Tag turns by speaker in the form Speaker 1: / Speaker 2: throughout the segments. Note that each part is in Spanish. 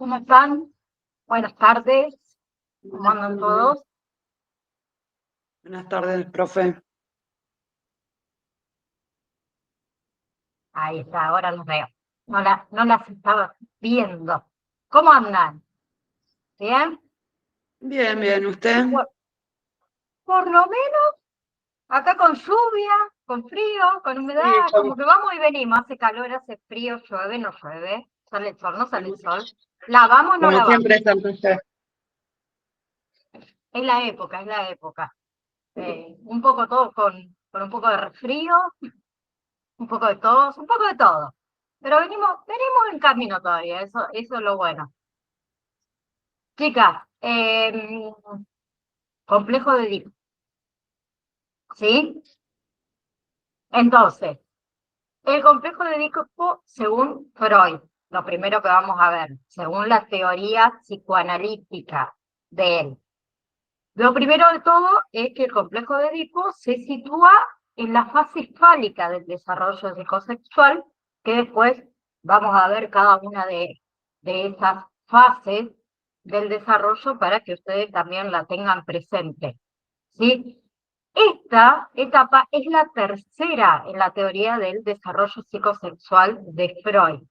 Speaker 1: ¿Cómo están? Buenas tardes. ¿Cómo andan todos?
Speaker 2: Buenas tardes, profe.
Speaker 1: Ahí está, ahora los veo. No las estaba viendo. ¿Cómo andan? ¿Bien?
Speaker 2: Bien, bien, ¿usted?
Speaker 1: Por lo menos acá con lluvia, con frío, con humedad,
Speaker 2: Sí,
Speaker 1: como que vamos y venimos. Hace calor, hace frío, llueve, no llueve. Sale el sol, no sale el sol. ¿Lavamos o no
Speaker 2: como
Speaker 1: lavamos?
Speaker 2: siempre está usted.
Speaker 1: Es la época, es la época. Un poco todo con un poco de resfrío, un poco de tos, un poco de todo. Pero venimos en camino todavía, eso es lo bueno. Chicas, complejo de Edipo, ¿sí? Entonces, el complejo de Edipo, según Freud, lo primero que vamos a ver, según la teoría psicoanalítica de él. Lo primero de todo es que el complejo de Edipo se sitúa en la fase fálica del desarrollo psicosexual, que después vamos a ver cada una de esas fases del desarrollo para que ustedes también la tengan presente, ¿sí? Esta etapa es la tercera en la teoría del desarrollo psicosexual de Freud,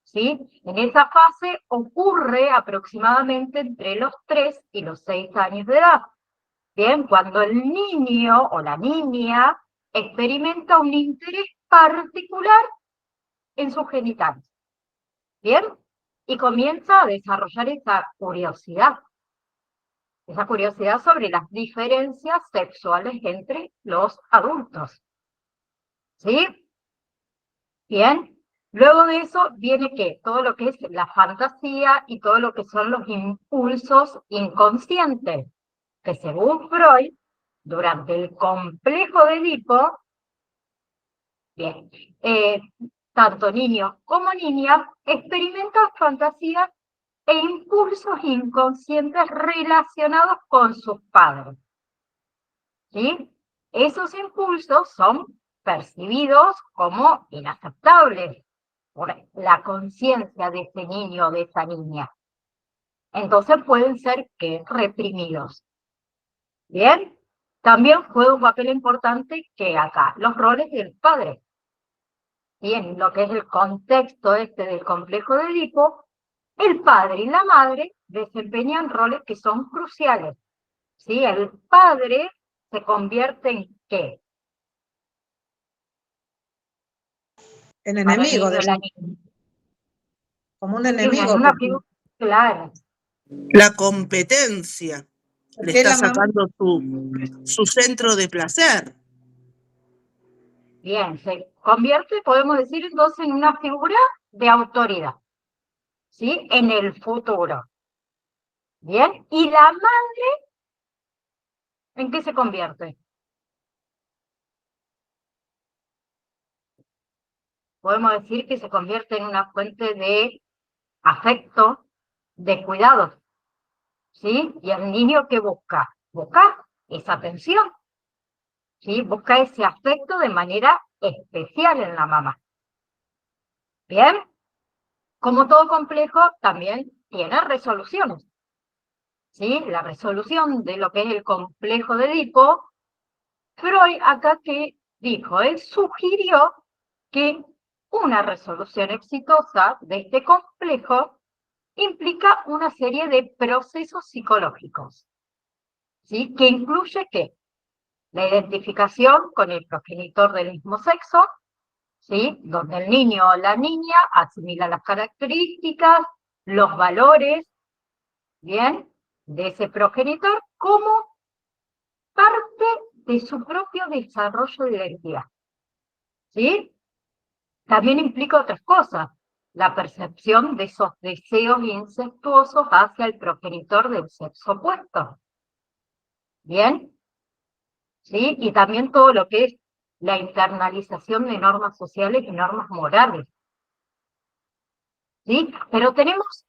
Speaker 1: ¿sí? En esa fase ocurre aproximadamente entre los 3 y los 6 años de edad. Bien, cuando el niño o la niña experimenta un interés particular en sus genitales, ¿bien? Y comienza a desarrollar esa curiosidad sobre las diferencias sexuales entre los adultos, ¿sí? Bien, luego de eso viene ¿qué? Todo lo que es la fantasía y todo lo que son los impulsos inconscientes, que según Freud, durante el complejo de Edipo, bien, tanto niños como niñas experimentan fantasías e impulsos inconscientes relacionados con sus padres, ¿sí? Esos impulsos son percibidos como inaceptables por la conciencia de ese niño o de esa niña. Entonces pueden ser que reprimidos. ¿Bien? También juega un papel importante que acá, los roles del padre. Y en lo que es el contexto este del complejo de Edipo, el padre y la madre desempeñan roles que son cruciales. ¿Sí? El padre se convierte en ¿qué?
Speaker 3: En
Speaker 1: Para el
Speaker 3: enemigo,
Speaker 1: niño o la niña.
Speaker 3: como un
Speaker 1: Sí,
Speaker 3: enemigo.
Speaker 1: una figura clara.
Speaker 2: La competencia. Le
Speaker 3: Porque
Speaker 2: está
Speaker 3: la mamá,
Speaker 2: sacando su centro de placer.
Speaker 1: Bien, se convierte, podemos decir, entonces, en una figura de autoridad, ¿sí? En el futuro. Bien, ¿y la madre en qué se convierte? Podemos decir que se convierte en una fuente de afecto, de cuidados, ¿sí? Y el niño que busca, busca esa atención, ¿sí? Busca ese afecto de manera especial en la mamá. Bien, como todo complejo, también tiene resoluciones, ¿sí? La resolución de lo que es el complejo de Edipo, Freud acá que dijo, él sugirió que una resolución exitosa de este complejo implica una serie de procesos psicológicos, ¿sí? Que incluye ¿qué? La identificación con el progenitor del mismo sexo, ¿sí? Donde el niño o la niña asimila las características, los valores, ¿bien? De ese progenitor como parte de su propio desarrollo de identidad, ¿sí? También implica otras cosas, la percepción de esos deseos incestuosos hacia el progenitor del sexo opuesto, ¿bien? ¿Sí? Y también todo lo que es la internalización de normas sociales y normas morales, ¿sí? Pero tenemos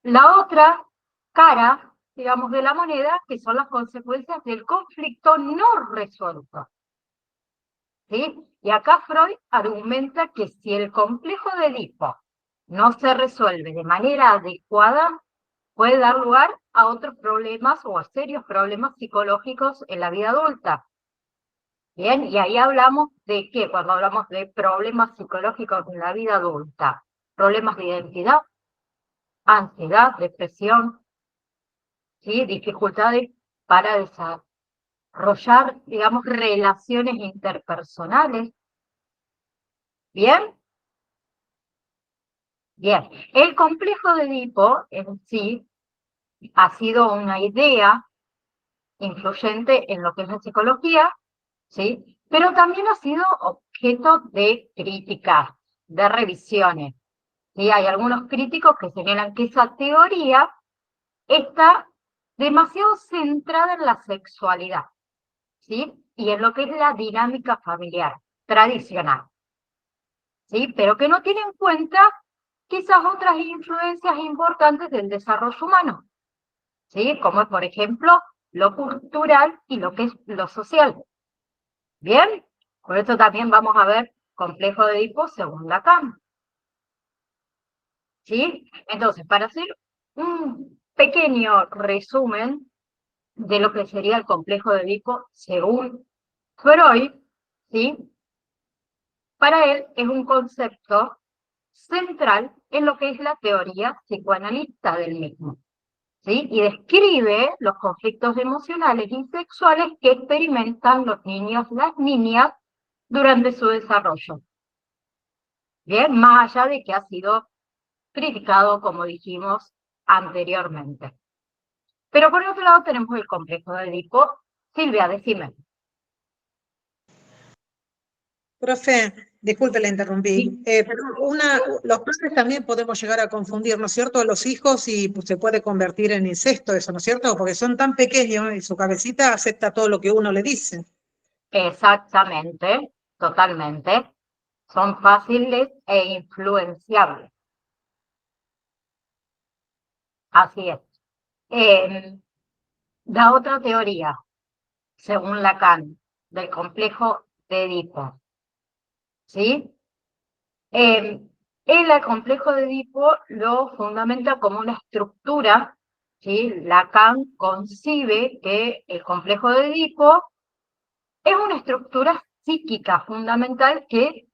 Speaker 1: la otra cara, digamos, de la moneda, que son las consecuencias del conflicto no resuelto, ¿sí? Y acá Freud argumenta que si el complejo de Edipo no se resuelve de manera adecuada, puede dar lugar a otros problemas o a serios problemas psicológicos en la vida adulta. Bien, y ahí hablamos de qué cuando hablamos de problemas psicológicos en la vida adulta. Problemas de identidad, ansiedad, depresión, ¿sí? Dificultades para desarrollar, digamos, relaciones interpersonales. ¿Bien? Bien. El complejo de Edipo en sí ha sido una idea influyente en lo que es la psicología, ¿sí? Pero también ha sido objeto de críticas, de revisiones. ¿Sí? Hay algunos críticos que señalan que esa teoría está demasiado centrada en la sexualidad, ¿sí? Y en lo que es la dinámica familiar tradicional, ¿sí? Pero que no tiene en cuenta quizás otras influencias importantes del desarrollo humano, ¿sí? Como es, por ejemplo, lo cultural y lo que es lo social. ¿Bien? Por eso también vamos a ver complejo de Edipo según Lacan. ¿Sí? Entonces, para hacer un pequeño resumen de lo que sería el complejo de Edipo según Freud, ¿sí? Para él es un concepto central en lo que es la teoría psicoanalista del mismo, ¿sí? Y describe los conflictos emocionales y sexuales que experimentan los niños, las niñas, durante su desarrollo. Bien, más allá de que ha sido criticado, como dijimos anteriormente. Pero por otro lado tenemos el complejo de Edipo. Silvia, decime.
Speaker 3: Profe, disculpe, le interrumpí.
Speaker 1: Sí.
Speaker 3: Pero los padres también podemos llegar a confundir, ¿no es cierto?, a los hijos y pues, se puede convertir en incesto eso, ¿no es cierto? Porque son tan pequeños y su cabecita acepta todo lo que uno le dice.
Speaker 1: Exactamente, totalmente. Son fáciles e influenciables. Así es. La otra teoría, según Lacan, del complejo de Edipo, ¿sí? Él el complejo de Edipo lo fundamenta como una estructura, ¿sí? Lacan concibe que el complejo de Edipo es una estructura psíquica fundamental que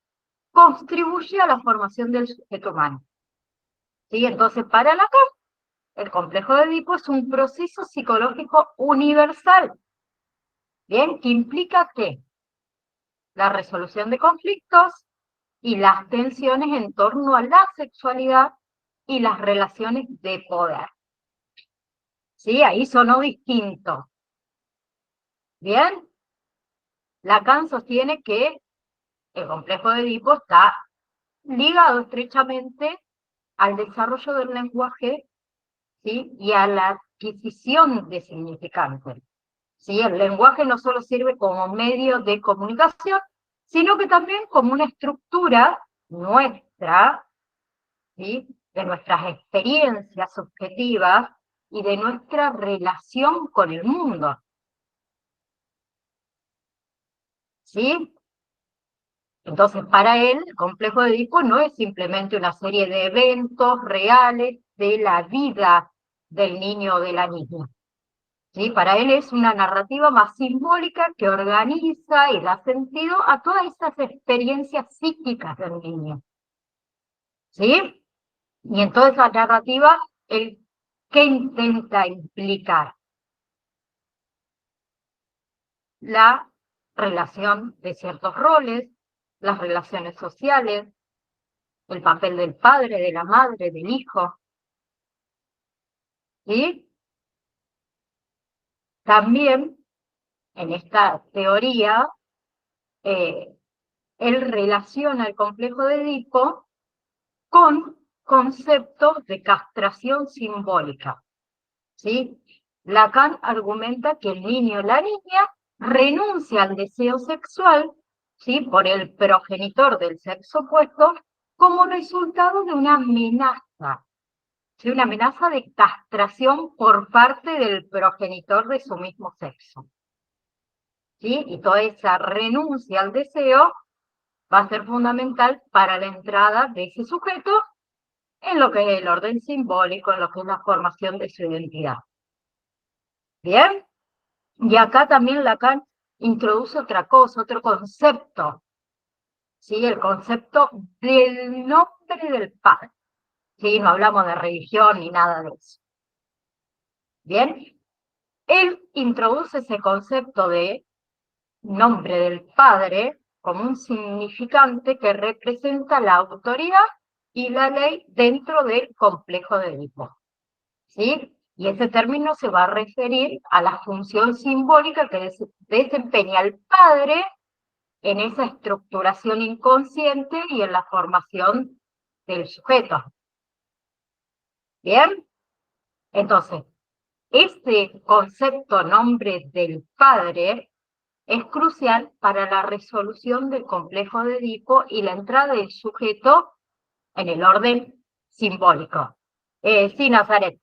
Speaker 1: contribuye a la formación del sujeto humano. ¿Sí? Entonces, para Lacan, el complejo de Edipo es un proceso psicológico universal, ¿bien? Que implica que la resolución de conflictos y las tensiones en torno a la sexualidad y las relaciones de poder. ¿Sí? Ahí sonó distinto. ¿Bien? Lacan sostiene que el complejo de Edipo está ligado estrechamente al desarrollo del lenguaje, ¿sí? Y a la adquisición de significantes. ¿Sí? El lenguaje no solo sirve como medio de comunicación, sino que también como una estructura nuestra, ¿sí? De nuestras experiencias subjetivas y de nuestra relación con el mundo. ¿Sí? Entonces, para él, el complejo de Edipo no es simplemente una serie de eventos reales de la vida del niño o de la niña. ¿Sí? Para él es una narrativa más simbólica que organiza y da sentido a todas esas experiencias psíquicas del niño. ¿Sí? Y en toda esa narrativa, él, ¿qué intenta implicar? La relación de ciertos roles, las relaciones sociales, el papel del padre, de la madre, del hijo. ¿Sí? También, en esta teoría, él relaciona el complejo de Edipo con conceptos de castración simbólica. ¿Sí? Lacan argumenta que el niño o la niña renuncia al deseo sexual, ¿sí? Por el progenitor del sexo opuesto como resultado de una amenaza, ¿sí? Una amenaza de castración por parte del progenitor de su mismo sexo. ¿Sí? Y toda esa renuncia al deseo va a ser fundamental para la entrada de ese sujeto en lo que es el orden simbólico, en lo que es la formación de su identidad. ¿Bien? Y acá también Lacan introduce otra cosa, otro concepto, ¿sí? El concepto del nombre del padre. ¿Sí? No hablamos de religión ni nada de eso. ¿Bien? Él introduce ese concepto de nombre del padre como un significante que representa la autoridad y la ley dentro del complejo de Edipo. ¿Sí? Y ese término se va a referir a la función simbólica que desempeña el padre en esa estructuración inconsciente y en la formación del sujeto. ¿Bien? Entonces, este concepto nombre del padre es crucial para la resolución del complejo de Edipo y la entrada del sujeto en el orden simbólico. Sí, Nazaret.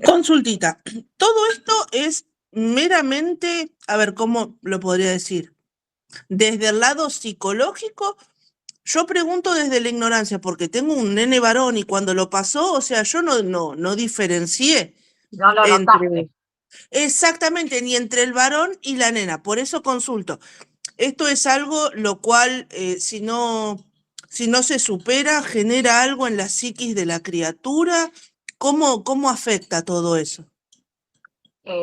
Speaker 2: Consultita. Todo esto es meramente, a ver, ¿cómo lo podría decir? Desde el lado psicológico, yo pregunto desde la ignorancia, porque tengo un nene varón y cuando lo pasó, o sea, yo no diferencié
Speaker 1: No lo
Speaker 2: entre,
Speaker 1: notaste.
Speaker 2: exactamente, ni entre el varón y la nena. Por eso consulto. Esto es algo lo cual, si no se supera, genera algo en la psiquis de la criatura. ¿Cómo afecta todo eso?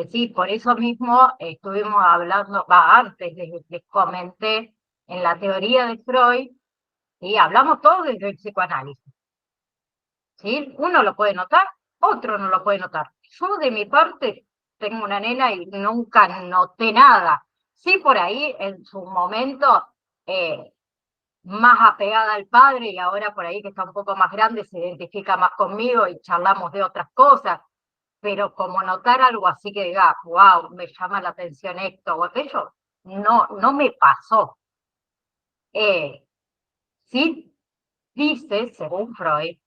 Speaker 1: Sí, por eso mismo estuvimos hablando, antes les comenté en la teoría de Freud, y hablamos todos desde el psicoanálisis. ¿Sí? Uno lo puede notar, otro no lo puede notar. Yo de mi parte tengo una nena y nunca noté nada. Sí, por ahí en su momento más apegada al padre y ahora por ahí que está un poco más grande se identifica más conmigo y charlamos de otras cosas, pero como notar algo así que diga, wow, me llama la atención esto o aquello, no me pasó. Sí dice, según Freud,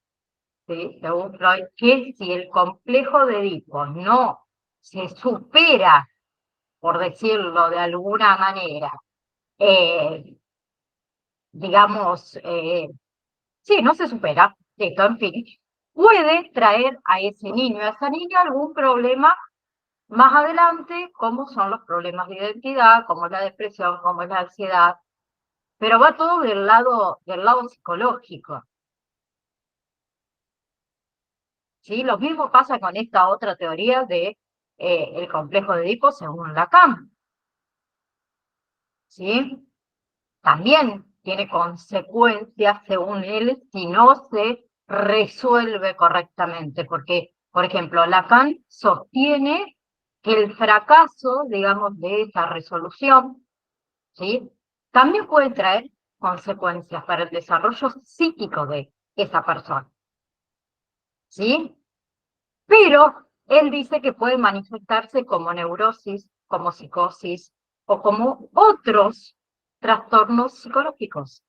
Speaker 1: que si el complejo de Edipo no se supera, por decirlo de alguna manera, eh, digamos, sí, no se supera, esto, en fin, puede traer a ese niño, a esa niña algún problema más adelante, como son los problemas de identidad, como es la depresión, como es la ansiedad, pero va todo del lado psicológico. ¿Sí? Lo mismo pasa con esta otra teoría de el complejo de Edipo según Lacan. ¿Sí? También tiene consecuencias, según él, si no se resuelve correctamente, porque, por ejemplo, Lacan sostiene que el fracaso, digamos, de esa resolución, ¿sí? También puede traer consecuencias para el desarrollo psíquico de esa persona, ¿sí? Pero él dice que puede manifestarse como neurosis, como psicosis o como otros trastornos psicológicos,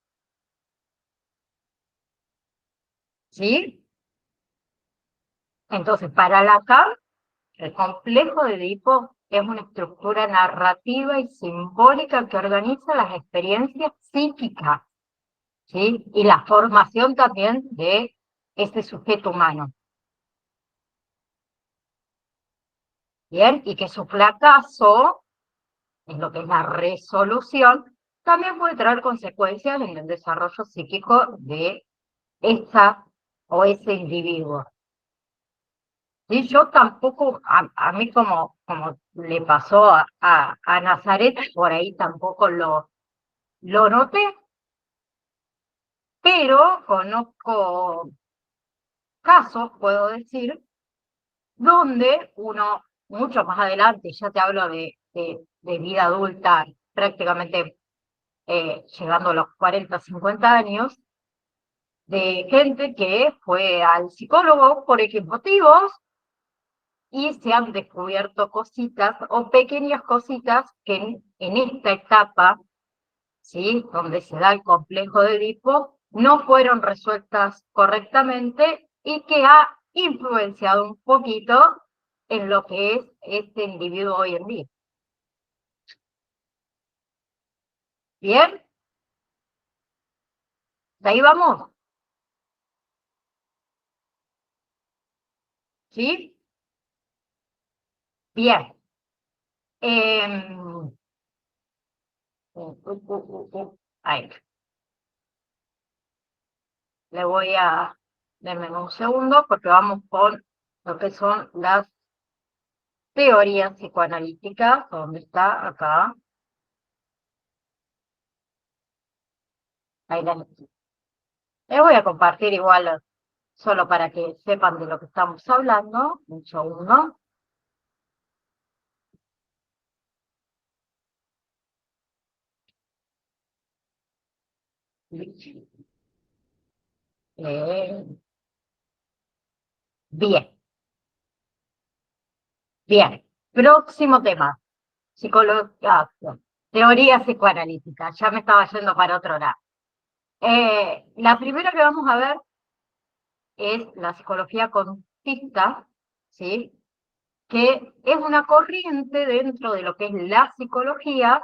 Speaker 1: ¿sí? Entonces, para Lacan, el complejo de Edipo es una estructura narrativa y simbólica que organiza las experiencias psíquicas, ¿sí? Y la formación también de ese sujeto humano. Bien, y que su fracaso, en lo que es la resolución, también puede traer consecuencias en el desarrollo psíquico de esa o ese individuo. ¿Sí? Yo tampoco, a mí como le pasó a Nazaret, por ahí tampoco lo noté, pero conozco casos, puedo decir, donde uno, mucho más adelante, ya te hablo de vida adulta, prácticamente llegando a los 40, 50 años, de gente que fue al psicólogo por X motivos y se han descubierto cositas o pequeñas cositas que en esta etapa, ¿sí? Donde se da el complejo de Edipo, no fueron resueltas correctamente y que ha influenciado un poquito en lo que es este individuo hoy en día. ¿Bien? ¿De ahí vamos? ¿Sí? Bien. Ahí. Le voy a... Denme un segundo porque vamos con lo que son las teorías psicoanalíticas. ¿Dónde está? Acá. Ahí la... Les voy a compartir igual, solo para que sepan de lo que estamos hablando. Un segundo. Bien, bien. Próximo tema. Psicología, teoría psicoanalítica. Ya me estaba yendo para otro lado. La primera que vamos a ver es la psicología conductista, ¿sí? Que es una corriente dentro de lo que es la psicología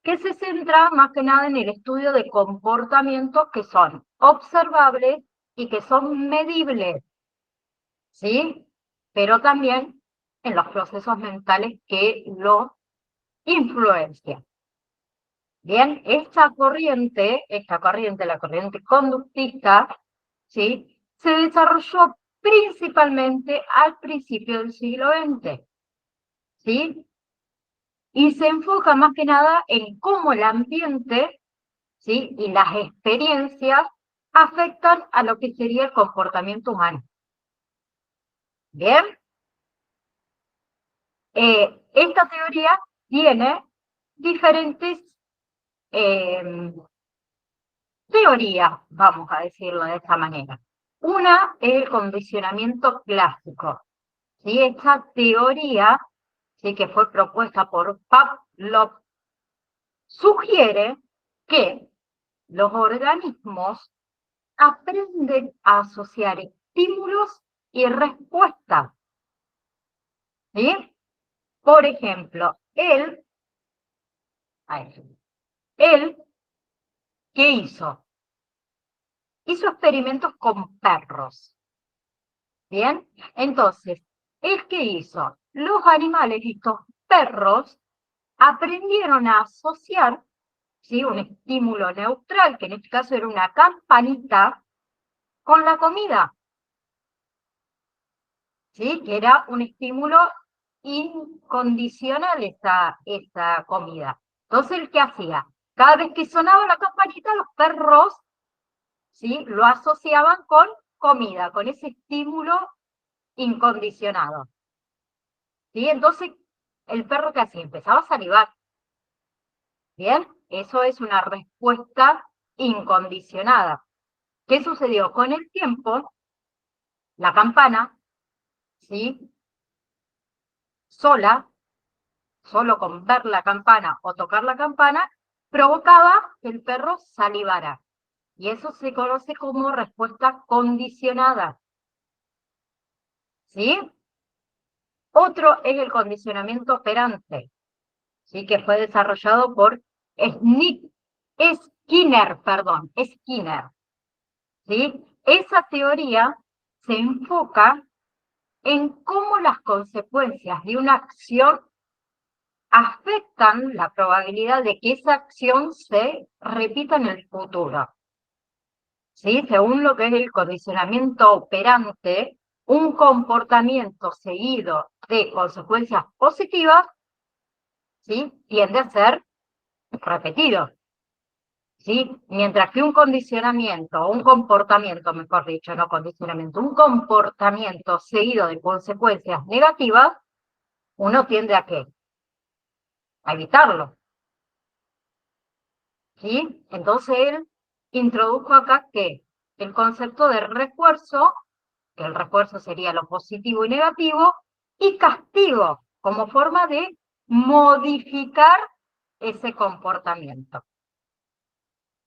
Speaker 1: que se centra más que nada en el estudio de comportamientos que son observables y que son medibles, ¿sí? Pero también en los procesos mentales que lo influencian. Bien, esta corriente, la corriente conductista, ¿sí? Se desarrolló principalmente al principio del siglo XX, ¿sí? Y se enfoca más que nada en cómo el ambiente, ¿sí? Y las experiencias afectan a lo que sería el comportamiento humano. Bien, esta teoría tiene diferentes teorías, vamos a decirlo de esta manera. Una es el condicionamiento clásico, ¿sí? Esta teoría, ¿sí? Que fue propuesta por Pavlov, sugiere que los organismos aprenden a asociar estímulos y respuestas, ¿sí? Por ejemplo, él, ¿qué hizo? Hizo experimentos con perros, ¿bien? Entonces, ¿él qué hizo? Los animales, estos perros, aprendieron a asociar, ¿sí? Un estímulo neutral, que en este caso era una campanita, con la comida, ¿sí? Que era un estímulo incondicional esa comida. Entonces, ¿qué hacía? Cada vez que sonaba la campanita, los perros, ¿sí? Lo asociaban con comida, con ese estímulo incondicionado, ¿sí? Entonces, el perro, ¿qué hacía? Empezaba a salivar, ¿bien? Eso es una respuesta incondicionada. ¿Qué sucedió? Con el tiempo, la campana, ¿sí? Solo con ver la campana o tocar la campana, provocaba que el perro salivara. Y eso se conoce como respuesta condicionada, ¿sí? Otro es el condicionamiento operante, ¿sí? Que fue desarrollado por Skinner, ¿sí? Esa teoría se enfoca en cómo las consecuencias de una acción afectan la probabilidad de que esa acción se repita en el futuro. ¿Sí? Según lo que es el condicionamiento operante, un comportamiento seguido de consecuencias positivas, ¿sí? Tiende a ser repetido, ¿sí? Mientras que un condicionamiento, o un comportamiento, mejor dicho, no condicionamiento, un comportamiento seguido de consecuencias negativas, uno tiende a ¿qué? A evitarlo, ¿sí? Entonces él introdujo acá que el concepto de refuerzo, que el refuerzo sería lo positivo y negativo, y castigo, como forma de modificar ese comportamiento.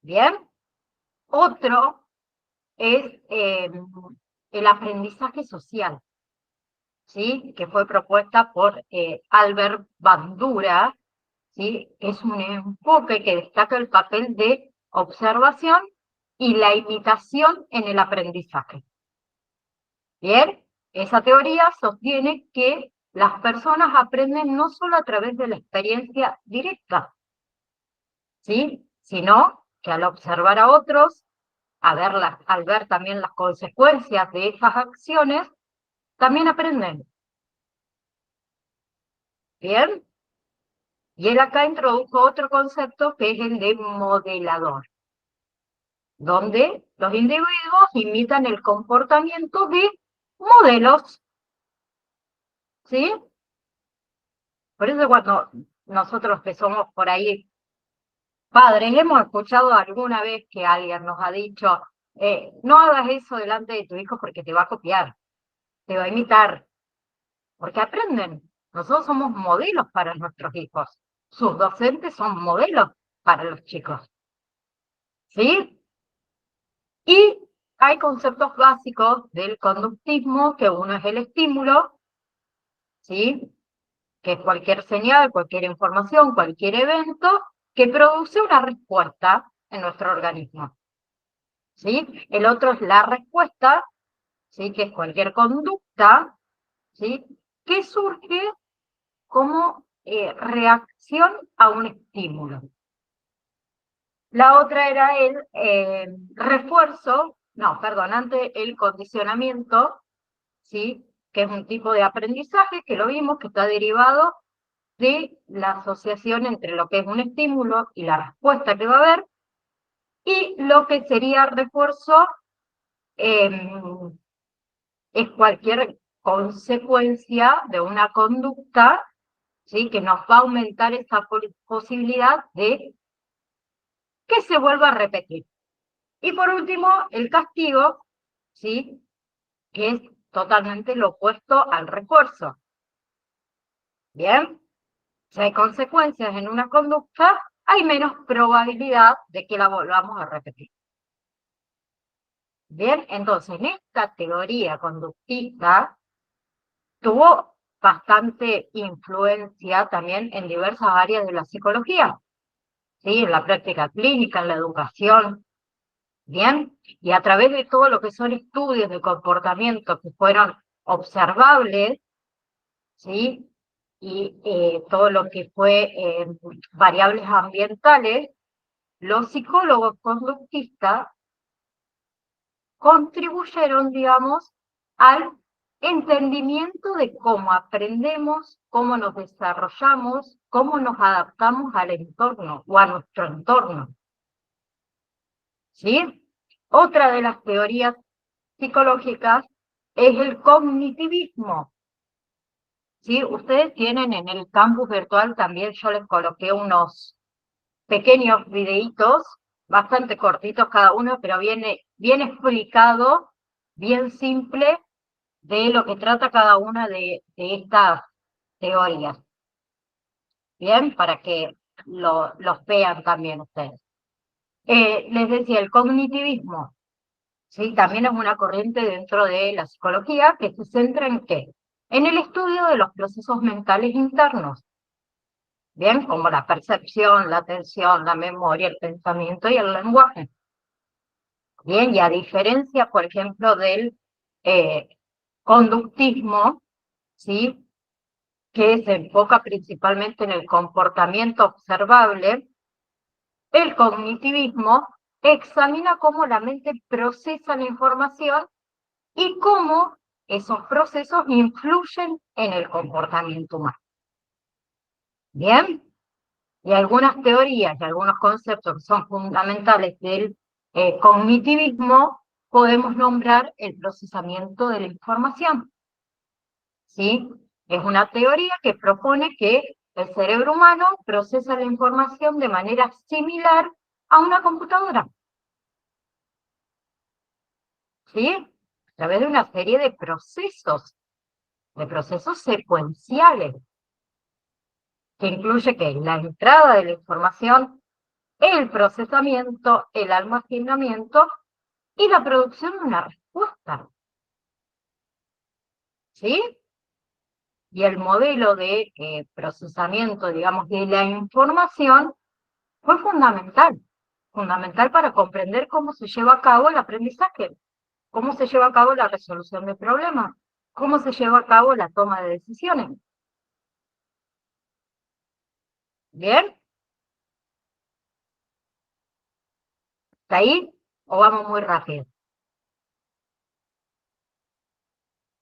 Speaker 1: ¿Bien? Otro es el aprendizaje social, ¿sí? Que fue propuesta por Albert Bandura, ¿sí? Es un enfoque que destaca el papel de observación y la imitación en el aprendizaje. ¿Bien? Esa teoría sostiene que las personas aprenden no solo a través de la experiencia directa, ¿sí? Sino que al observar a otros, al ver también las consecuencias de esas acciones, también aprenden. ¿Bien? Y él acá introdujo otro concepto que es el de modelador, donde los individuos imitan el comportamiento de modelos, ¿sí? Por eso cuando nosotros que somos por ahí padres, hemos escuchado alguna vez que alguien nos ha dicho, no hagas eso delante de tu hijo porque te va a copiar, te va a imitar, porque aprenden. Nosotros somos modelos para nuestros hijos. Sus docentes son modelos para los chicos, ¿sí? Y hay conceptos básicos del conductismo, que uno es el estímulo, ¿sí? Que es cualquier señal, cualquier información, cualquier evento que produce una respuesta en nuestro organismo, ¿sí? El otro es la respuesta, ¿sí? Que es cualquier conducta, ¿sí? Que surge como reacción a un estímulo. La otra era el antes el condicionamiento, ¿sí? Que es un tipo de aprendizaje que lo vimos, que está derivado de la asociación entre lo que es un estímulo y la respuesta que va a haber, y lo que sería refuerzo es cualquier consecuencia de una conducta, ¿sí? Que nos va a aumentar esa posibilidad de que se vuelva a repetir. Y por último, el castigo, ¿sí? Que es totalmente lo opuesto al refuerzo. ¿Bien? Si hay consecuencias en una conducta, hay menos probabilidad de que la volvamos a repetir. Bien, entonces en esta teoría conductista tuvo bastante influencia también en diversas áreas de la psicología, ¿sí? En la práctica clínica, en la educación, ¿bien? Y a través de todo lo que son estudios de comportamiento que fueron observables, ¿sí? Y todo lo que fue variables ambientales, los psicólogos conductistas contribuyeron, digamos, al entendimiento de cómo aprendemos, cómo nos desarrollamos, cómo nos adaptamos al entorno o a nuestro entorno. ¿Sí? Otra de las teorías psicológicas es el cognitivismo. ¿Sí? Ustedes tienen en el campus virtual también, yo les coloqué unos pequeños videitos, bastante cortitos cada uno, pero bien explicado, bien simple, de lo que trata cada una de estas teorías. Bien, para que los vean también ustedes. Les decía, el cognitivismo, ¿sí? También es una corriente dentro de la psicología que se centra en ¿qué? En el estudio de los procesos mentales internos, bien, como la percepción, la atención, la memoria, el pensamiento y el lenguaje. Bien, y a diferencia, por ejemplo, del conductismo, ¿sí? Que se enfoca principalmente en el comportamiento observable, el cognitivismo examina cómo la mente procesa la información y cómo esos procesos influyen en el comportamiento humano. Bien, y algunas teorías y algunos conceptos que son fundamentales del cognitivismo podemos nombrar el procesamiento de la información. ¿Sí? Es una teoría que propone que el cerebro humano procesa la información de manera similar a una computadora. ¿Sí? A través de una serie de procesos secuenciales, que incluye que la entrada de la información, el procesamiento, el almacenamiento y la producción de una respuesta. ¿Sí? Y el modelo de procesamiento, digamos, de la información fue fundamental para comprender cómo se lleva a cabo el aprendizaje, cómo se lleva a cabo la resolución de problemas, cómo se lleva a cabo la toma de decisiones. ¿Bien? ¿Está ahí? ¿O vamos muy rápido?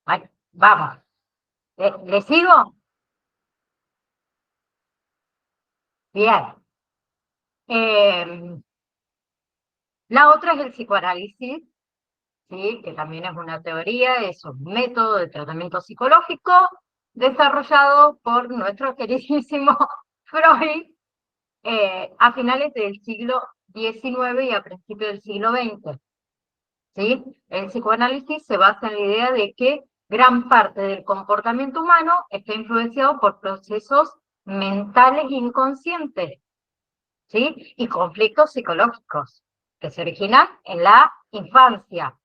Speaker 1: Ay, vamos. ¿Le sigo? Bien. La otra es el psicoanálisis, ¿sí? Que también es una teoría, es un método de tratamiento psicológico desarrollado por nuestro queridísimo Freud a finales del siglo XIX y a principios del siglo XX. ¿Sí? El psicoanálisis se basa en la idea de que gran parte del comportamiento humano está influenciado por procesos mentales inconscientes, ¿sí? Y conflictos psicológicos que se originan en la infancia.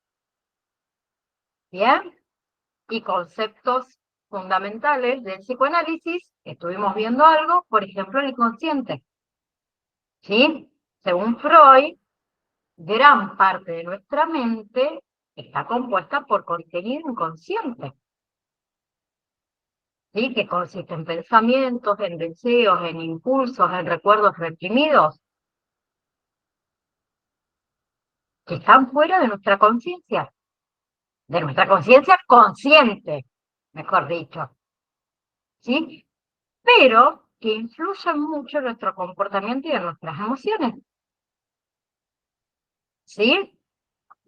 Speaker 1: ¿Bien? Y conceptos fundamentales del psicoanálisis, estuvimos viendo algo, por ejemplo, el inconsciente. ¿Sí? Según Freud, gran parte de nuestra mente está compuesta por contenido inconsciente, ¿sí? Que consiste en pensamientos, en deseos, en impulsos, en recuerdos reprimidos, que están fuera de nuestra conciencia consciente, mejor dicho, ¿sí? Pero que influyen mucho en nuestro comportamiento y en nuestras emociones, ¿sí?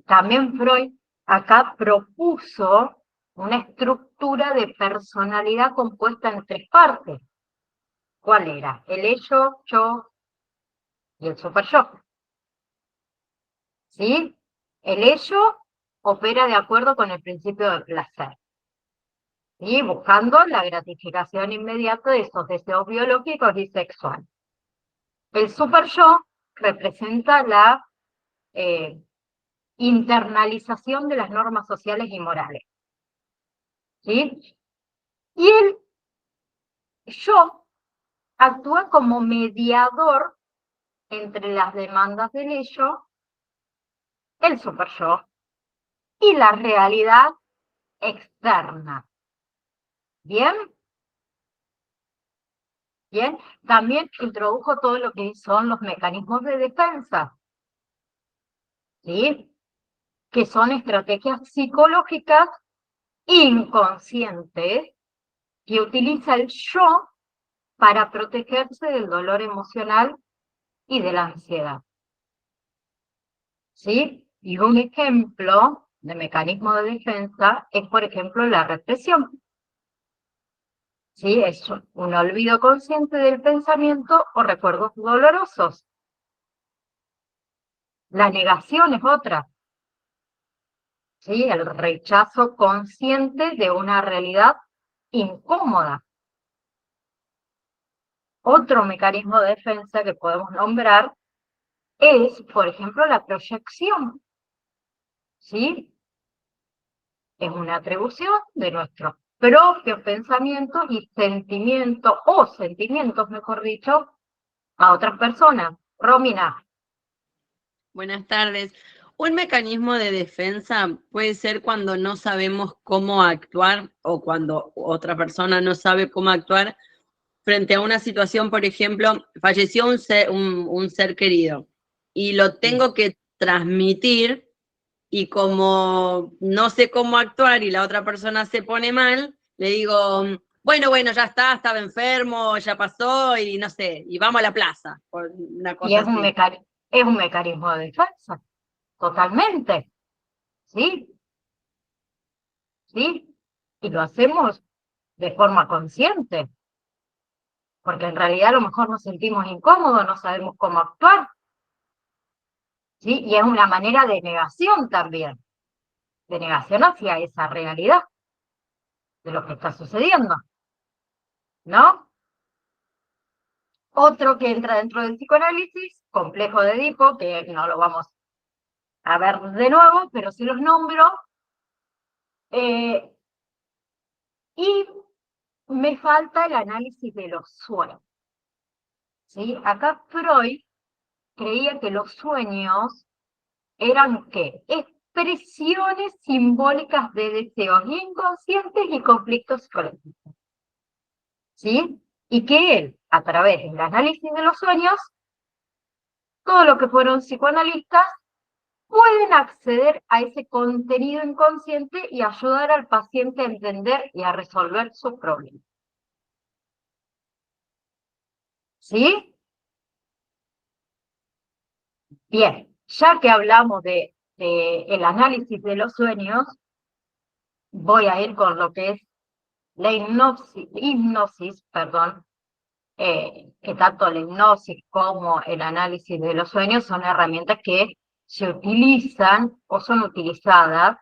Speaker 1: También Freud acá propuso una estructura de personalidad compuesta en tres partes. ¿Cuál era? El ello, yo y el super yo. ¿Sí? El ello opera de acuerdo con el principio del placer, ¿sí? Buscando la gratificación inmediata de esos deseos biológicos y sexuales. El super yo representa la internalización de las normas sociales y morales, ¿sí? Y el yo actúa como mediador entre las demandas del ello, el super yo, y la realidad externa. ¿Bien? Bien. También introdujo todo lo que son los mecanismos de defensa, ¿sí? Que son estrategias psicológicas inconscientes que utiliza el yo para protegerse del dolor emocional y de la ansiedad. ¿Sí? Y un ejemplo de mecanismo de defensa es, por ejemplo, la represión. ¿Sí? Es un olvido consciente del pensamiento o recuerdos dolorosos. La negación es otra. ¿Sí? El rechazo consciente de una realidad incómoda. Otro mecanismo de defensa que podemos nombrar es, por ejemplo, la proyección. ¿Sí? Es una atribución de nuestros propios pensamientos y sentimientos, o sentimientos, mejor dicho, a otras personas. Romina.
Speaker 4: Buenas tardes. Un mecanismo de defensa puede ser cuando no sabemos cómo actuar o cuando otra persona no sabe cómo actuar frente a una situación, por ejemplo, falleció un ser querido y lo tengo que transmitir y como no sé cómo actuar y la otra persona se pone mal, le digo, bueno, ya está, estaba enfermo, ya pasó y no sé, y vamos a la plaza, por una
Speaker 1: Y
Speaker 4: cosa
Speaker 1: es un,
Speaker 4: así.
Speaker 1: es un mecanismo de defensa, totalmente. ¿Sí? ¿Sí? Y lo hacemos de forma consciente, porque en realidad a lo mejor nos sentimos incómodos, no sabemos cómo actuar. ¿Sí? Y es una manera de negación también, de negación hacia esa realidad de lo que está sucediendo, ¿no? Otro que entra dentro del psicoanálisis, complejo de Edipo, que no lo vamos a ver de nuevo, pero sí los nombro. Y me falta el análisis de los sueños. ¿Sí? Acá Freud creía que los sueños eran ¿qué? expresiones simbólicas de deseos inconscientes y conflictos psicológicos. ¿Sí? Y que él, a través del análisis de los sueños, todo lo que fueron psicoanalistas, pueden acceder a ese contenido inconsciente y ayudar al paciente a entender y a resolver sus problemas. ¿Sí? Bien, ya que hablamos de el análisis de los sueños, voy a ir con lo que es la hipnosis, que tanto la hipnosis como el análisis de los sueños son herramientas que se utilizan o son utilizadas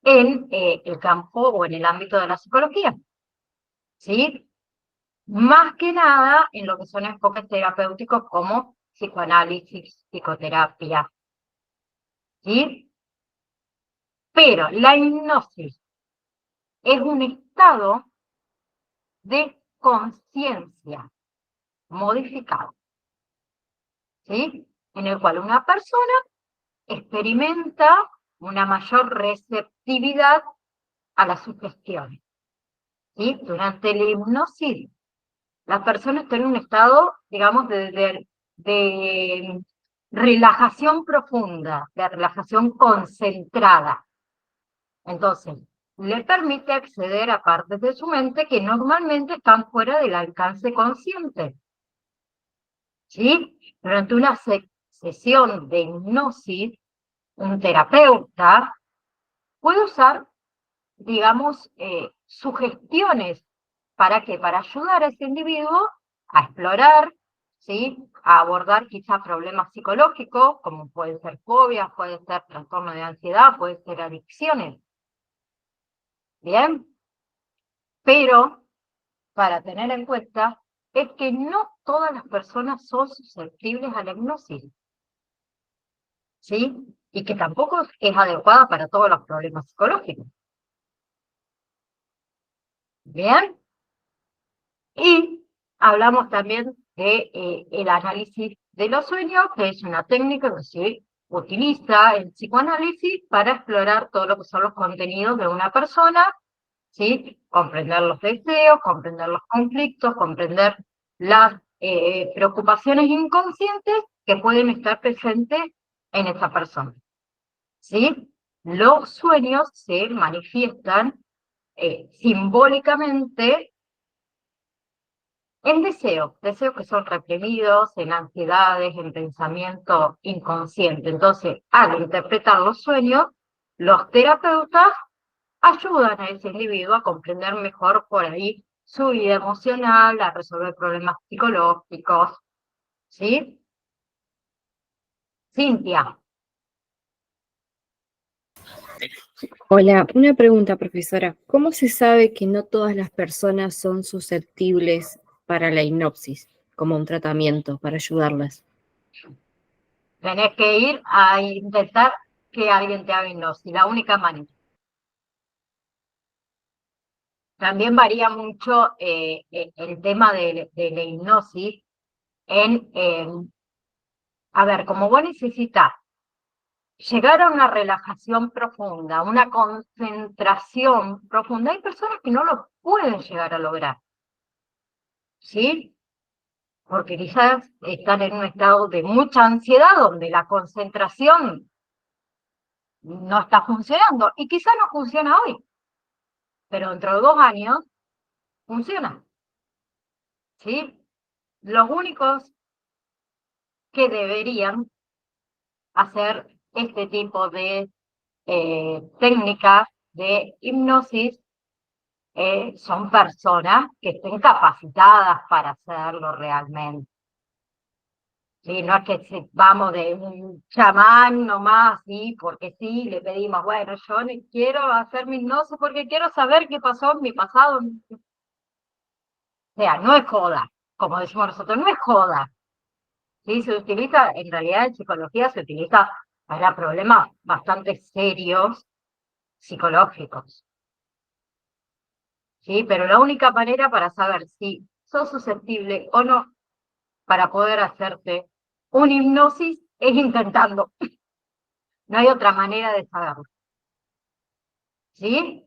Speaker 1: en el campo o en el ámbito de la psicología, ¿sí? Más que nada en lo que son enfoques terapéuticos como psicoanálisis, psicoterapia, ¿sí? Pero la hipnosis es un estado de conciencia modificado, ¿sí? En el cual una persona experimenta una mayor receptividad a las sugestiones, ¿sí? Durante la hipnosis, la persona está en un estado, digamos, de relajación profunda, de relajación concentrada. Entonces, le permite acceder a partes de su mente que normalmente están fuera del alcance consciente. ¿Sí? Durante una sesión de hipnosis, un terapeuta puede usar, digamos, sugestiones. ¿Para qué? Para ayudar a ese individuo a explorar, ¿sí? A abordar quizá problemas psicológicos, como pueden ser fobias, puede ser trastorno de ansiedad, puede ser adicciones. ¿Bien? Pero, para tener en cuenta, es que no todas las personas son susceptibles a la hipnosis, ¿sí? Y que tampoco es adecuada para todos los problemas psicológicos. ¿Bien? Y hablamos también de el análisis de los sueños, que es una técnica que se utiliza en psicoanálisis para explorar todo lo que son los contenidos de una persona, ¿sí? Comprender los deseos, comprender los conflictos, comprender las preocupaciones inconscientes que pueden estar presentes en esa persona, ¿sí? Los sueños se manifiestan simbólicamente en deseos que son reprimidos, en ansiedades, en pensamiento inconsciente. Entonces, al interpretar los sueños, los terapeutas ayudan a ese individuo a comprender mejor por ahí su vida emocional, a resolver problemas psicológicos, ¿sí? Cintia,
Speaker 5: Hola, una pregunta, profesora. ¿Cómo se sabe que no todas las personas son susceptibles para la hipnosis, como un tratamiento para ayudarlas?
Speaker 1: tenés que ir a intentar que alguien te haga hipnosis, la única manera. También varía mucho el tema de la hipnosis a ver, como vos necesitas llegar a una relajación profunda, una concentración profunda, hay personas que no lo pueden llegar a lograr, ¿sí? Porque quizás están en un estado de mucha ansiedad donde la concentración no está funcionando, y quizás no funciona hoy, pero dentro de 2 años funciona, ¿sí? Los únicos que deberían hacer este tipo de técnicas de hipnosis son personas que estén capacitadas para hacerlo realmente. Sí, no es que vamos de un chamán nomás, sí, porque sí, le pedimos, bueno, yo quiero hacer mi hipnosis porque quiero saber qué pasó en mi pasado. O sea, no es joda, como decimos nosotros, no es joda. Sí, se utiliza, en realidad en psicología se utiliza para problemas bastante serios psicológicos. ¿Sí? Pero la única manera para saber si sos susceptible o no para poder hacerte una hipnosis es intentando. No hay otra manera de saberlo. ¿Sí?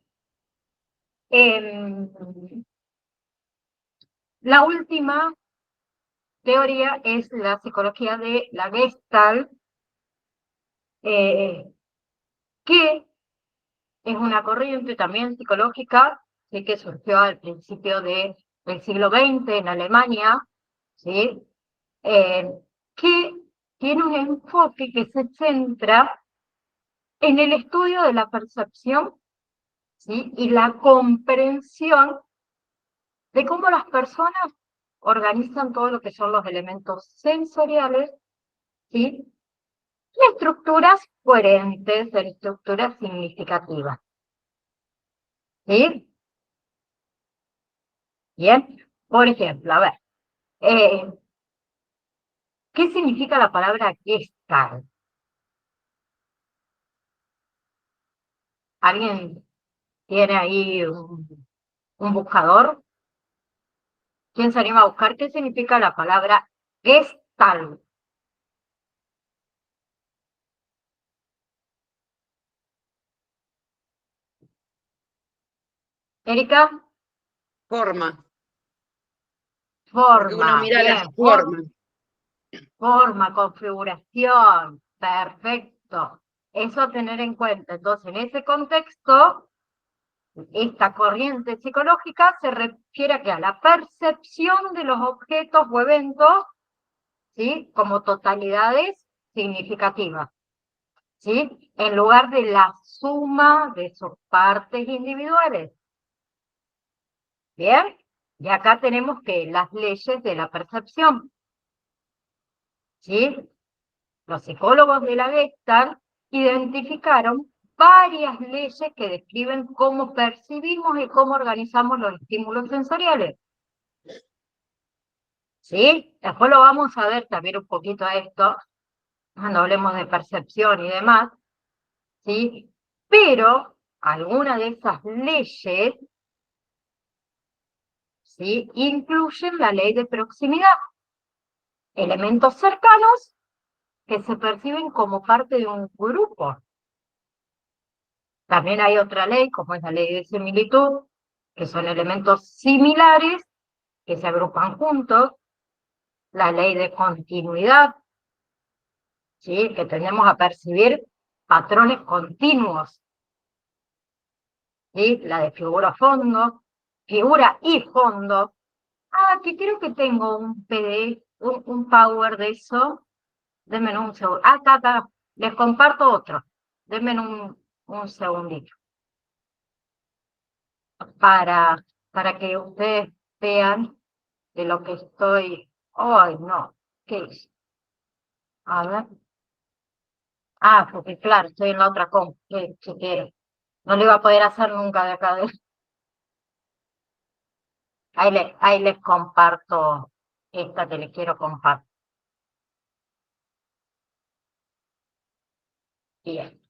Speaker 1: La última teoría es la psicología de la Gestalt, que es una corriente también psicológica, ¿sí? Que surgió al principio del siglo XX en Alemania, ¿sí? Que tiene un enfoque que se centra en el estudio de la percepción, ¿sí? Y la comprensión de cómo las personas organizan todo lo que son los elementos sensoriales, ¿sí? En estructuras coherentes, en estructuras significativas. ¿Sí? Bien. Por ejemplo, a ver, ¿qué significa la palabra Gestalt? ¿Alguien tiene ahí un buscador? ¿Quién se anima a buscar qué significa la palabra Gestalt? Erika,
Speaker 4: Forma. Porque uno
Speaker 1: forma,
Speaker 4: mira las
Speaker 1: bien,
Speaker 4: formas.
Speaker 1: forma, configuración, perfecto. Eso a tener en cuenta. Entonces, en ese contexto, esta corriente psicológica se refiere a la percepción de los objetos o eventos, ¿sí? Como totalidades significativas, ¿sí? En lugar de la suma de sus partes individuales. ¿Bien? Y acá tenemos que las leyes de la percepción, ¿sí? Los psicólogos de la Gestalt identificaron varias leyes que describen cómo percibimos y cómo organizamos los estímulos sensoriales. ¿Sí? Después lo vamos a ver también un poquito a esto, cuando hablemos de percepción y demás, ¿sí? Pero algunas de esas leyes, ¿sí? Incluyen la ley de proximidad, elementos cercanos que se perciben como parte de un grupo. También hay otra ley, como es la ley de similitud, que son elementos similares que se agrupan juntos, la ley de continuidad, ¿sí? Que tendemos a percibir patrones continuos, ¿sí? La de figura-fondo, figura y fondo. Ah, que creo que tengo un PDF, un Power de eso. Denme un segundo. Ah, está. Les comparto otro. Denme un segundito. Para que ustedes vean de lo que estoy. Ay, no. ¿Qué es? A ver. Ah, porque claro, estoy en la otra comp, que quiero. No lo iba a poder hacer nunca de acá. Ahí les comparto esta que les quiero compartir. Bien.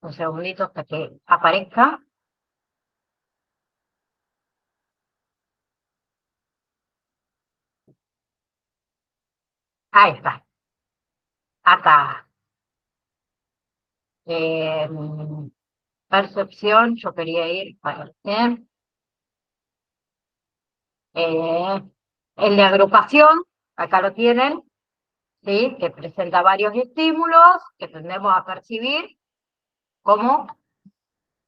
Speaker 1: Un segundito hasta que aparezca. Ahí está. Acá. Percepción, yo quería ir para el de agrupación, acá lo tienen, ¿sí? Que presenta varios estímulos que tendemos a percibir como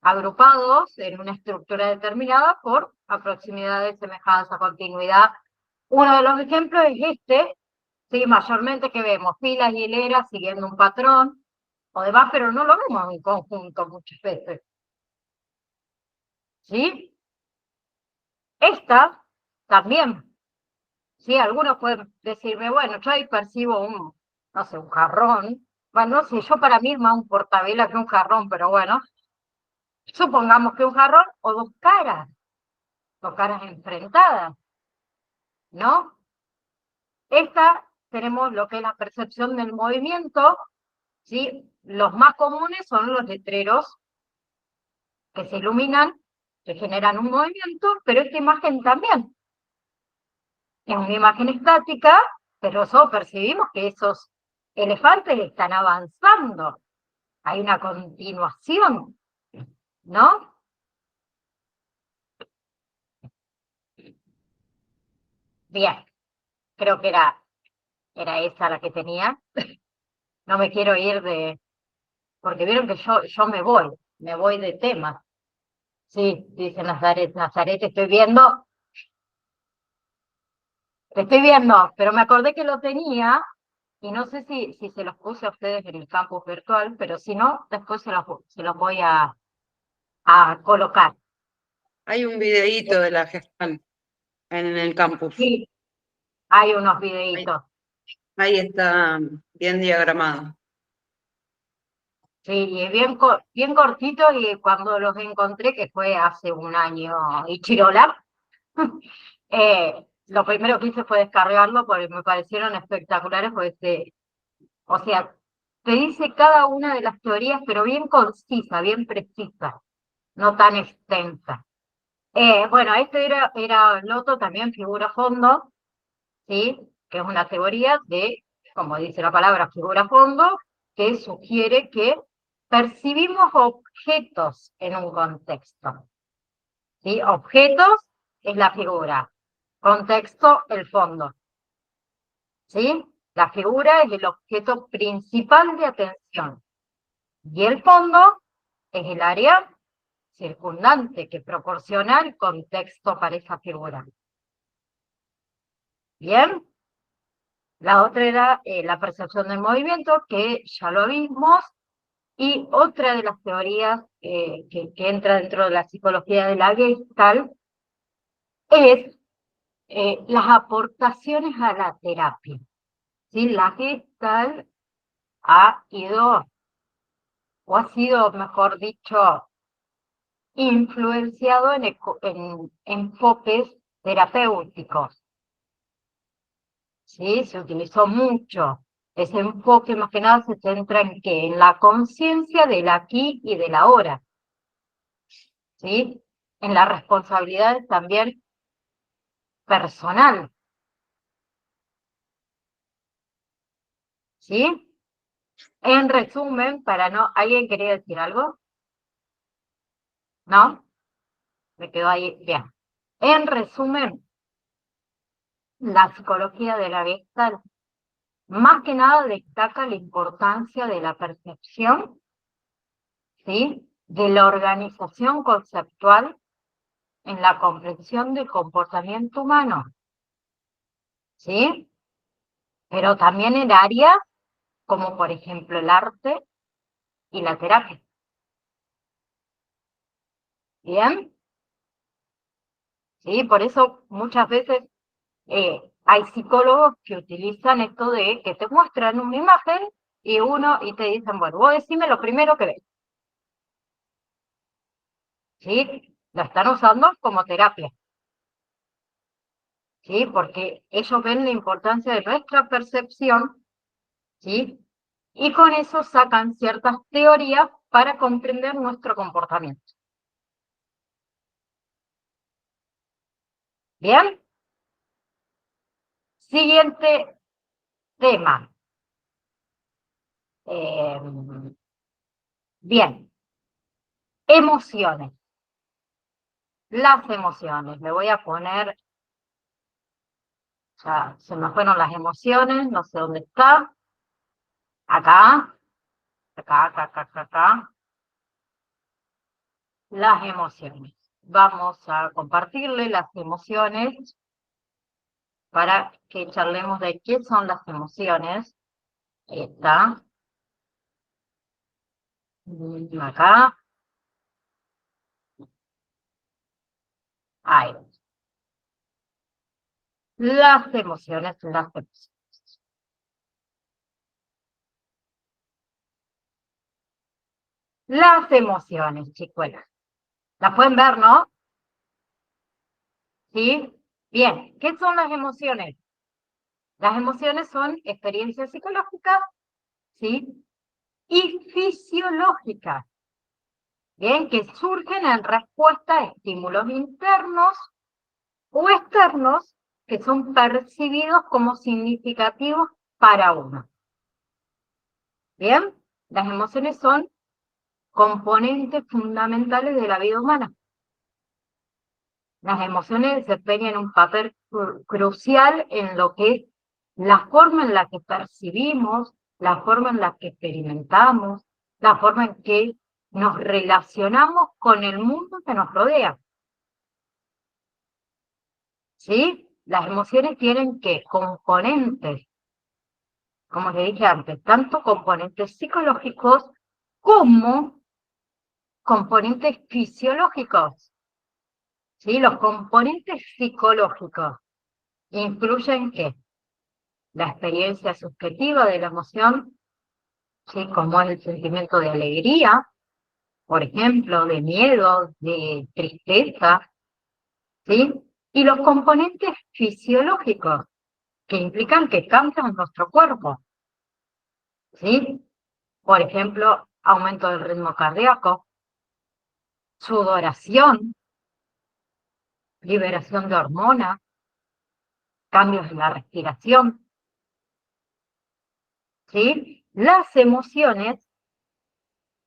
Speaker 1: agrupados en una estructura determinada por proximidades, semejanza, continuidad. Uno de los ejemplos es este, ¿sí? Mayormente que vemos filas y hileras siguiendo un patrón o demás, pero no lo vemos en conjunto muchas veces. ¿Sí? Esta también, ¿sí? Algunos pueden decirme, bueno, yo ahí percibo no sé, un jarrón. Bueno, no sé, yo para mí es más un portavela que un jarrón, pero bueno, supongamos que un jarrón o dos caras enfrentadas, ¿no? Esta tenemos lo que es la percepción del movimiento, ¿sí? Los más comunes son los letreros que se iluminan, que generan un movimiento, pero esta imagen también. Es una imagen estática, pero eso percibimos que esos elefantes están avanzando. Hay una continuación, ¿no? Bien, creo que era esa la que tenía. No me quiero ir porque vieron que yo me voy de tema. Sí, dice Nazaret, Nazaret, te estoy viendo, pero me acordé que lo tenía y no sé si se los puse a ustedes en el campus virtual, pero si no, después se los voy a colocar.
Speaker 6: Hay un videíto de la gestal en el campus.
Speaker 1: Sí, hay unos videitos.
Speaker 6: Ahí está bien diagramado.
Speaker 1: Sí, y bien cortitos, y cuando los encontré, que fue hace un año y chirola, lo primero que hice fue descargarlo porque me parecieron espectaculares, porque o sea, te dice cada una de las teorías, pero bien concisa, bien precisa, no tan extensa. Bueno, era Loto, también figura fondo, ¿sí? Que es una teoría de, como dice la palabra, figura fondo, que sugiere que percibimos objetos en un contexto, ¿sí? Objetos es la figura, contexto el fondo, ¿sí? La figura es el objeto principal de atención y el fondo es el área circundante que proporciona el contexto para esa figura. Bien, la otra era la percepción del movimiento, que ya lo vimos, y otra de las teorías que entra dentro de la psicología de la Gestalt es las aportaciones a la terapia. ¿Sí? La Gestalt ha ido, o ha sido, mejor dicho, influenciado en enfoques terapéuticos. ¿Sí? Se utilizó mucho. Ese enfoque más que nada se centra en ¿qué? En la conciencia del aquí y del ahora. ¿Sí? En las responsabilidades también personal. ¿Sí? En resumen, ¿alguien quería decir algo? ¿No? Me quedo ahí, bien. En resumen, la psicología de la Gestalt más que nada destaca la importancia de la percepción, ¿sí? De la organización conceptual en la comprensión del comportamiento humano, ¿sí? Pero también en áreas como por ejemplo el arte y la terapia. ¿Bien? Sí, por eso muchas veces hay psicólogos que utilizan esto de que te muestran una imagen y te dicen, bueno, vos decime lo primero que ves. ¿Sí? Lo están usando como terapia. ¿Sí? Porque ellos ven la importancia de nuestra percepción, ¿sí? Y con eso sacan ciertas teorías para comprender nuestro comportamiento. ¿Bien? Siguiente tema. Bien. Emociones. Las emociones. Le voy a poner, ya se me fueron las emociones, no sé dónde está. Acá. Acá. Las emociones. Vamos a compartirle las emociones para que charlemos de qué son las emociones. Ahí está. Acá. Ahí. Las emociones. Las emociones, chicuelas. ¿Las pueden ver, no? ¿Sí? Bien. ¿Qué son las emociones? Las emociones son experiencias psicológicas, ¿sí? Y fisiológicas, ¿bien? Que surgen en respuesta a estímulos internos o externos que son percibidos como significativos para uno. Bien, las emociones son componentes fundamentales de la vida humana. Las emociones desempeñan un papel crucial en lo que es la forma en la que percibimos, la forma en la que experimentamos, la forma en que nos relacionamos con el mundo que nos rodea. ¿Sí? Las emociones tienen que componentes, como le dije antes, tanto componentes psicológicos como componentes fisiológicos. ¿Sí? Los componentes psicológicos incluyen ¿qué? La experiencia subjetiva de la emoción, ¿sí? Como es el sentimiento de alegría, por ejemplo, de miedo, de tristeza, ¿sí? Y los componentes fisiológicos, que implican que cambian nuestro cuerpo, ¿sí? Por ejemplo, aumento del ritmo cardíaco, sudoración, liberación de hormonas, cambios en la respiración, ¿sí? Las emociones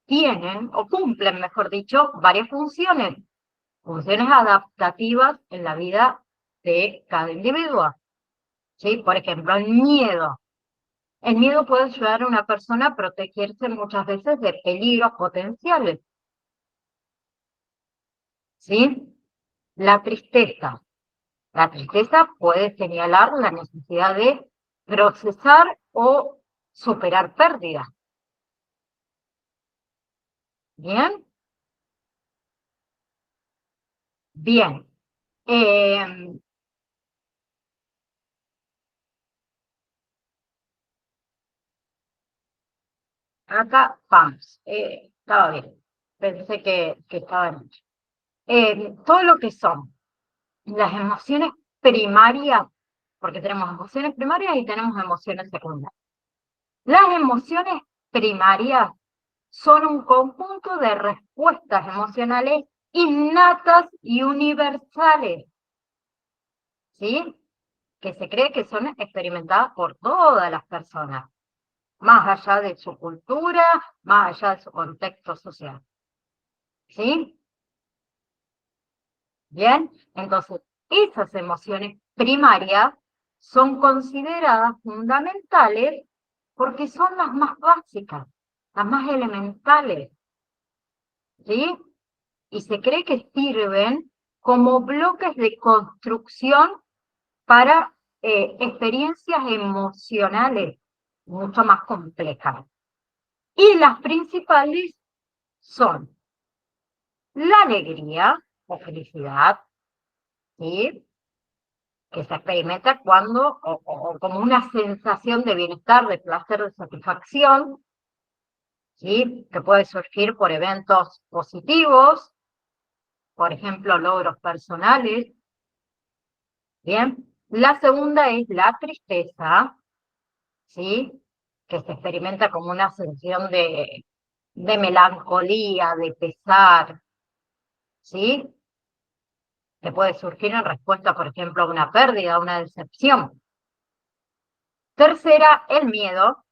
Speaker 1: tienen, o cumplen, mejor dicho, varias funciones adaptativas en la vida de cada individuo. ¿Sí? Por ejemplo, el miedo. El miedo puede ayudar a una persona a protegerse muchas veces de peligros potenciales. ¿Sí? La tristeza. La tristeza puede señalar la necesidad de procesar o superar pérdidas. ¿Bien? Bien. Acá, vamos. Estaba bien. Pensé que estaba bien. Todo lo que son las emociones primarias, porque tenemos emociones primarias y tenemos emociones secundarias. Las emociones primarias son un conjunto de respuestas emocionales innatas y universales, ¿sí? Que se cree que son experimentadas por todas las personas, más allá de su cultura, más allá de su contexto social, ¿sí? Bien, entonces esas emociones primarias son consideradas fundamentales porque son las más básicas, las más elementales, ¿sí? Y se cree que sirven como bloques de construcción para experiencias emocionales mucho más complejas. Y las principales son la alegría o felicidad, ¿sí? Que se experimenta cuando, o como una sensación de bienestar, de placer, de satisfacción, ¿sí? Que puede surgir por eventos positivos, por ejemplo, logros personales. Bien, la segunda es la tristeza, ¿sí? Que se experimenta como una sensación de melancolía, de pesar, ¿sí? Que puede surgir en respuesta, por ejemplo, a una pérdida, a una decepción. Tercera, el miedo,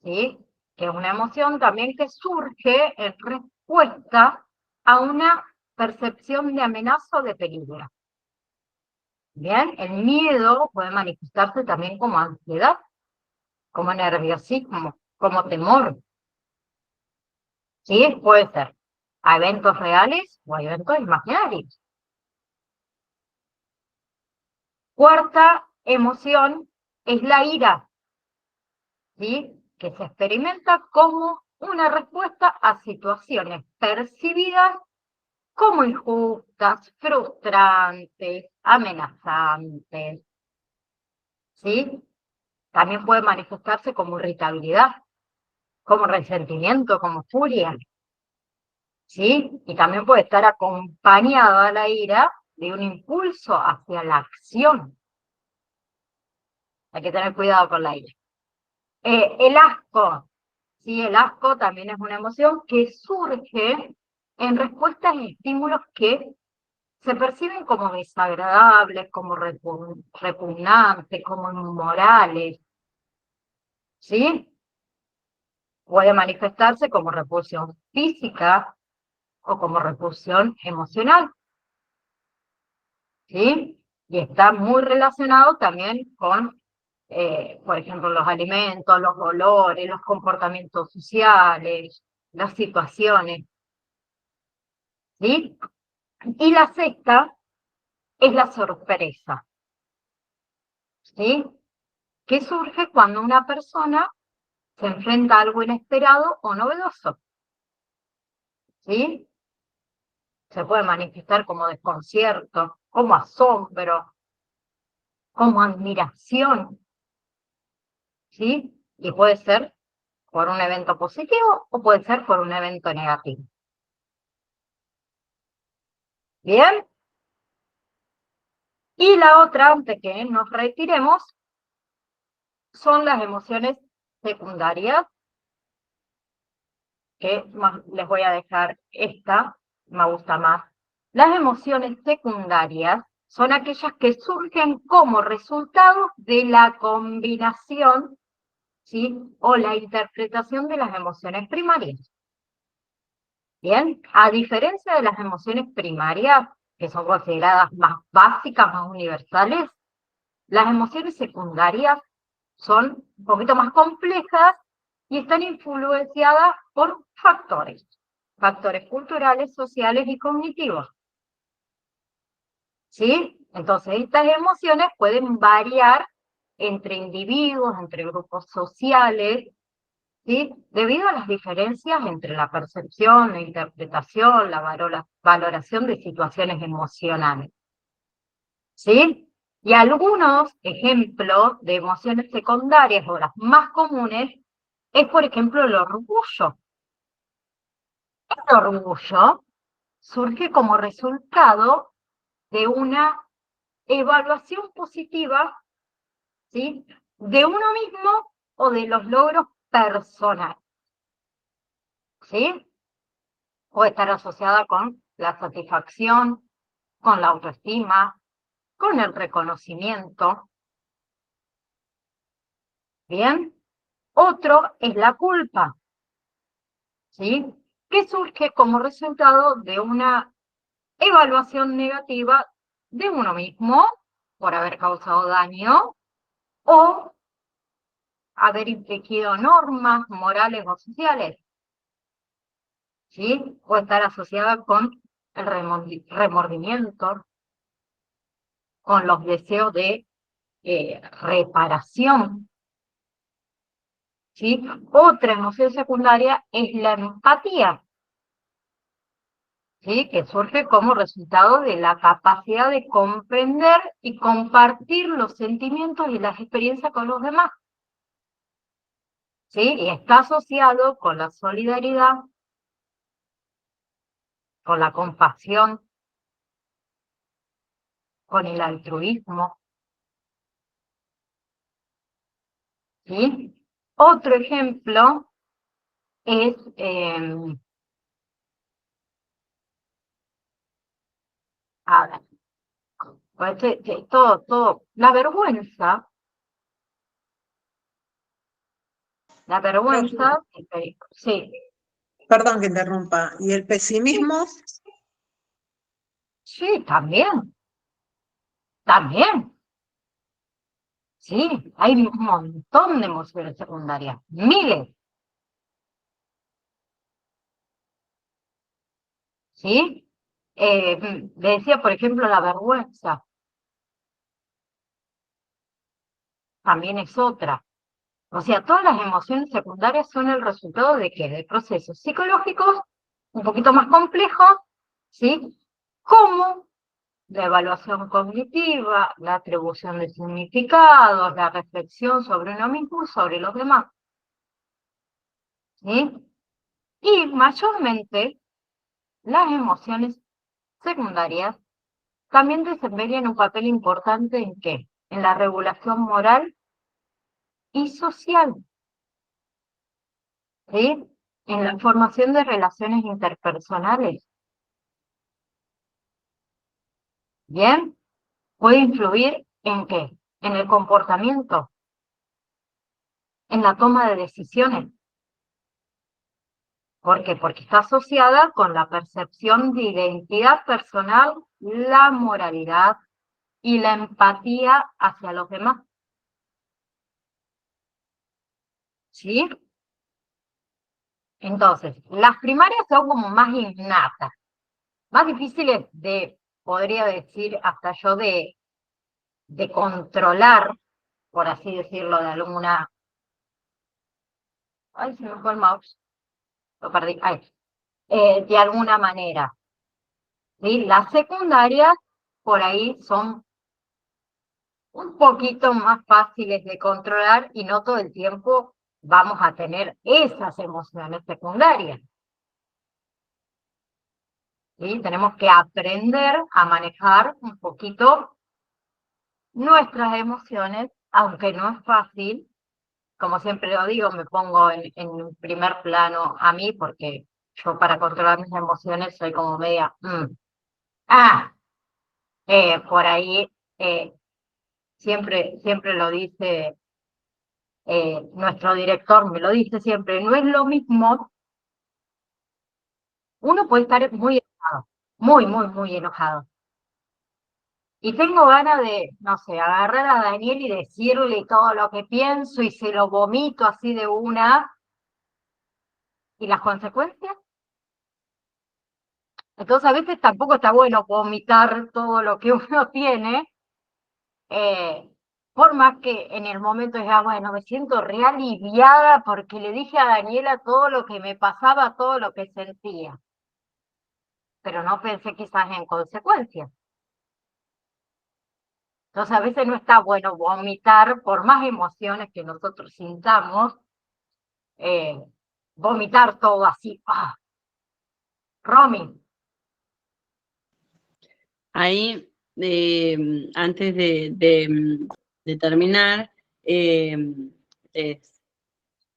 Speaker 1: ¿sí? Que es una emoción también que surge en respuesta a una percepción de amenaza o de peligro. Bien, el miedo puede manifestarse también como ansiedad, como nerviosismo, como temor. ¿Sí? Puede ser a eventos reales o a eventos imaginarios. Cuarta emoción es la ira, ¿sí? Que se experimenta como una respuesta a situaciones percibidas como injustas, frustrantes, amenazantes, ¿sí? También puede manifestarse como irritabilidad, como resentimiento, como furia, ¿sí? Y también puede estar acompañada la ira de un impulso hacia la acción. Hay que tener cuidado con la ira. El asco, ¿sí? El asco también es una emoción que surge en respuesta a estímulos que se perciben como desagradables, como repugnantes, como inmorales, ¿sí? Puede manifestarse como repulsión física o como repulsión emocional, ¿sí? Y está muy relacionado también con, por ejemplo, los alimentos, los olores, los comportamientos sociales, las situaciones, ¿sí? Y la sexta es la sorpresa, ¿sí? Que surge cuando una persona se enfrenta a algo inesperado o novedoso, ¿sí? Se puede manifestar como desconcierto, como asombro, como admiración, ¿sí? Y puede ser por un evento positivo o puede ser por un evento negativo. ¿Bien? Y la otra, antes que nos retiremos, son las emociones secundarias, que les voy a dejar esta, me gusta más. Las emociones secundarias son aquellas que surgen como resultado de la combinación, ¿sí? O la interpretación de las emociones primarias. Bien, a diferencia de las emociones primarias, que son consideradas más básicas, más universales, las emociones secundarias son un poquito más complejas y están influenciadas por factores culturales, sociales y cognitivos. ¿Sí? Entonces, estas emociones pueden variar entre individuos, entre grupos sociales, ¿sí? Debido a las diferencias entre la percepción, la interpretación, la valoración de situaciones emocionales. ¿Sí? Y algunos ejemplos de emociones secundarias o las más comunes es, por ejemplo, el orgullo. El orgullo surge como resultado de una evaluación positiva, ¿sí? De uno mismo o de los logros personales, ¿sí? Puede estar asociada con la satisfacción, con la autoestima, con el reconocimiento. ¿Bien? Otro es la culpa, ¿sí? Que surge como resultado de una evaluación negativa de uno mismo por haber causado daño o haber infringido normas morales o sociales, ¿sí? O estar asociada con el remordimiento, con los deseos de reparación, ¿sí? Otra emoción secundaria es la empatía, ¿sí? Que surge como resultado de la capacidad de comprender y compartir los sentimientos y las experiencias con los demás, ¿sí? Y está asociado con la solidaridad, con la compasión, con el altruismo, ¿sí? Otro ejemplo es, a ver, pues, la vergüenza, sí,
Speaker 3: Perdón que interrumpa. ¿Y el pesimismo?
Speaker 1: sí, también, sí, hay un montón de emociones secundarias, miles, ¿sí? Le decía, por ejemplo, la vergüenza, también es otra. O sea, todas las emociones secundarias son el resultado de ¿qué? De procesos psicológicos un poquito más complejos, ¿sí? Como la evaluación cognitiva, la atribución de significados, la reflexión sobre uno mismo y sobre los demás, ¿sí? Y mayormente las emociones secundarias también desempeñan un papel importante ¿en qué? En la regulación moral y social, ¿sí? En la formación de relaciones interpersonales, ¿Bien? ¿Puede influir en qué? En el comportamiento, en la toma de decisiones. ¿Por qué? Porque está asociada con la percepción de identidad personal, la moralidad y la empatía hacia los demás. ¿Sí? Entonces, las primarias son como más innatas, más difíciles de, podría decir hasta yo, de controlar, por así decirlo, de alguna... Ay, se me fue el mouse, lo perdí. Ay. De alguna manera. ¿Sí? Las secundarias, por ahí, son un poquito más fáciles de controlar y no todo el tiempo vamos a tener esas emociones secundarias. ¿Sí? Tenemos que aprender a manejar un poquito nuestras emociones, aunque no es fácil. Como siempre lo digo, me pongo en primer plano a mí porque yo para controlar mis emociones soy como media... Ah, por ahí siempre lo dice nuestro director, me lo dice siempre, no es lo mismo, uno puede estar muy enojado, muy enojado. Y tengo ganas de, no sé, agarrar a Daniel y decirle todo lo que pienso y se lo vomito así de una. ¿Y las consecuencias? Entonces a veces tampoco está bueno vomitar todo lo que uno tiene, eh, por más que en el momento diga, bueno, me siento re aliviada porque le dije a Daniela todo lo que me pasaba, todo lo que sentía. Pero no pensé quizás en consecuencias. Entonces a veces no está bueno vomitar, por más emociones que nosotros sintamos, eh, vomitar todo así. ¡Ah! Romy,
Speaker 4: Ahí, antes de terminar, eh, les,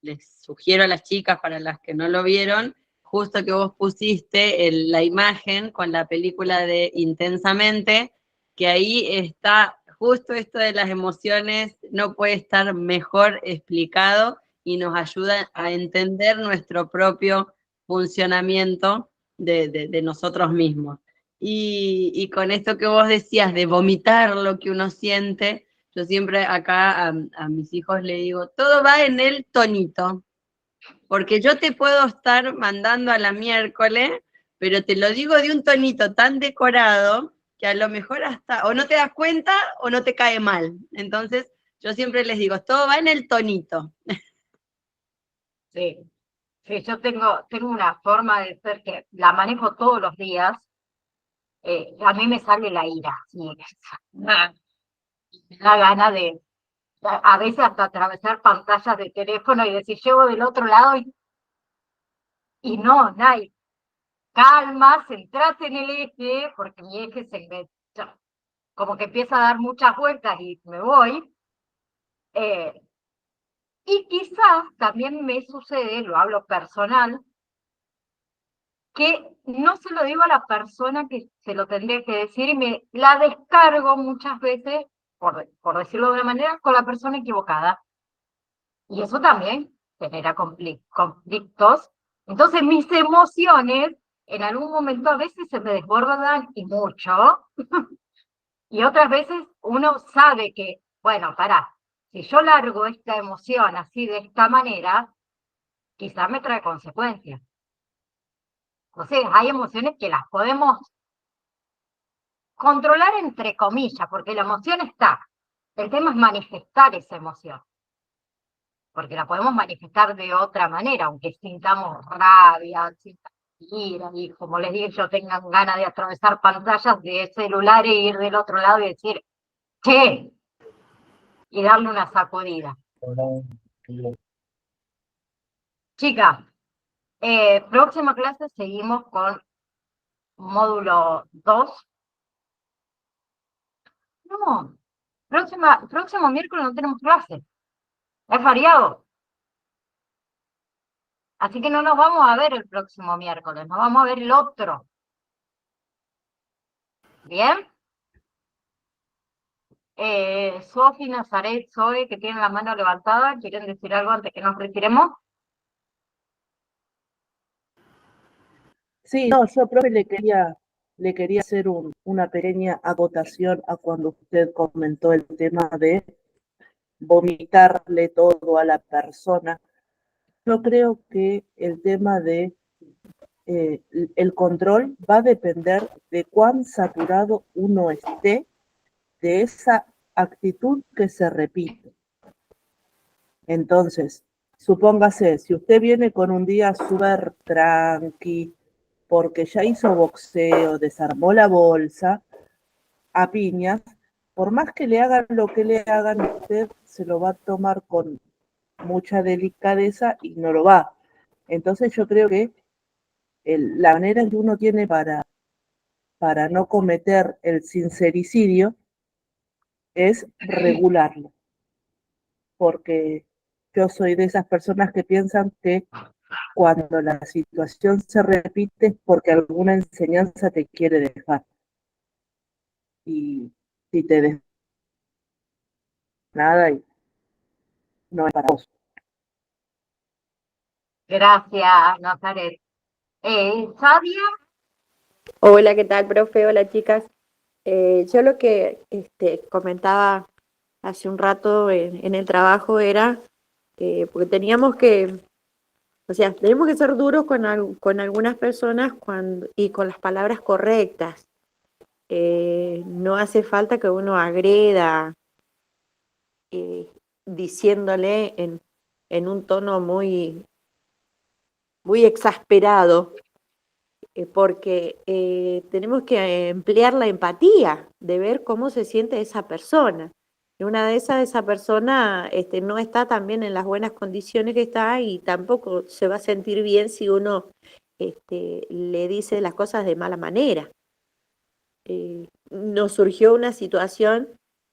Speaker 4: les sugiero a las chicas, para las que no lo vieron, justo que vos pusiste la imagen con la película de Intensamente, que ahí está justo esto de las emociones, no puede estar mejor explicado y nos ayuda a entender nuestro propio funcionamiento de nosotros mismos. Y con esto que vos decías de vomitar lo que uno siente, yo siempre acá a mis hijos le digo, todo va en el tonito, porque yo te puedo estar mandando a la miércoles, pero te lo digo de un tonito tan decorado que a lo mejor hasta o no te das cuenta o no te cae mal. Entonces yo siempre les digo, todo va en el tonito.
Speaker 1: sí, sí, yo tengo una forma de ser que la manejo todos los días. A mí me sale la ira, sí, me da gana de, a veces hasta atravesar pantallas de teléfono y decir, llevo del otro lado y no, Nay, calma, centrate en el eje, porque mi eje como que empieza a dar muchas vueltas y me voy. Eh, y quizás también me sucede, lo hablo personal, que no se lo digo a la persona que se lo tendría que decir y me la descargo muchas veces, por decirlo de una manera, con la persona equivocada. Y eso también genera conflictos. Entonces mis emociones en algún momento a veces se me desbordan y mucho, y otras veces uno sabe que, bueno, pará, si yo largo esta emoción así de esta manera, quizás me trae consecuencias. Entonces hay emociones que las podemos controlar entre comillas, porque la emoción está. El tema es manifestar esa emoción, porque la podemos manifestar de otra manera, aunque sintamos rabia, sintamos ira, y como les dije, yo tengan ganas de atravesar pantallas de celular e ir del otro lado y decir, che, y darle una sacudida. Chicas, próxima clase seguimos con módulo 2. No, próximo miércoles no tenemos clase, es feriado. Así que no nos vamos a ver el próximo miércoles, nos vamos a ver el otro. ¿Bien? Sofi, Nazaret, Zoe, que tienen la mano levantada, ¿quieren decir algo antes que nos retiremos?
Speaker 2: Sí, no, yo, profe, le quería hacer una pequeña acotación a cuando usted comentó el tema de vomitarle todo a la persona. Yo creo que el tema de el control va a depender de cuán saturado uno esté de esa actitud que se repite. Entonces, supóngase, si usted viene con un día súper tranqui, porque ya hizo boxeo, desarmó la bolsa, a piñas, por más que le hagan lo que le hagan, usted se lo va a tomar con mucha delicadeza y no lo va. Entonces yo creo que la manera que uno tiene para no cometer el sincericidio es regularlo, porque yo soy de esas personas que piensan que cuando la situación se repite es porque alguna enseñanza te quiere dejar. Y si te deja nada, y no es para vos.
Speaker 1: Gracias, Nazaret. Sadia,
Speaker 7: Hola, ¿qué tal, profe? Hola, chicas. Yo lo que comentaba hace un rato en el trabajo era, porque tenemos que ser duros con algunas personas y con las palabras correctas. No hace falta que uno agreda diciéndole en un tono muy, muy exasperado, porque tenemos que emplear la empatía de ver cómo se siente esa persona. Y una de esa persona no está también en las buenas condiciones que está y tampoco se va a sentir bien si uno le dice las cosas de mala manera. Nos surgió una situación